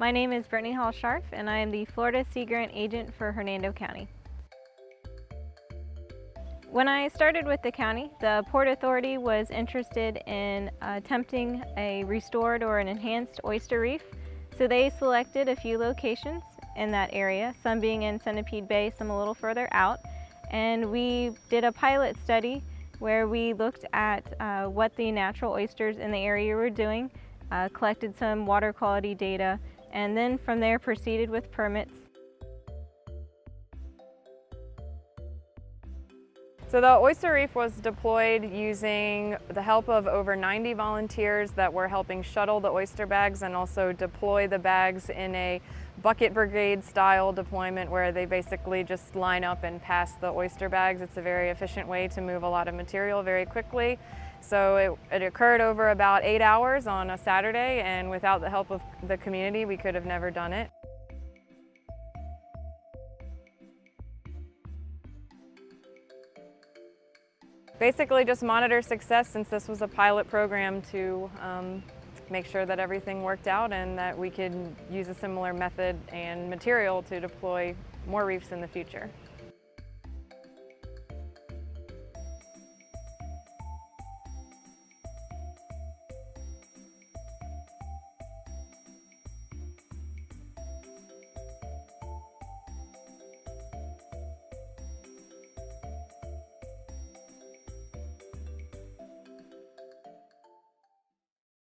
My name is Brittany Hall-scharf, and I am the Florida Sea Grant Agent for Hernando County. When I started with the county, the Port Authority was interested in attempting a restored or an enhanced oyster reef, so they selected a few locations in that area, some being in Centipede Bay, some a little further out, and we did a pilot study where we looked at what the natural oysters in the area were doing, collected some water quality data, and then from there proceeded with permits. So the Oyster Reef was deployed using the help of over 90 volunteers that were helping shuttle the oyster bags and also deploy the bags in a bucket brigade style deployment where they basically just line up and pass the oyster bags. It's a very efficient way to move a lot of material very quickly. So it occurred over about 8 hours on a Saturday, and without the help of the community, we could have never done it. Basically just monitor success, since this was a pilot program, to make sure that everything worked out and that we could use a similar method and material to deploy more reefs in the future.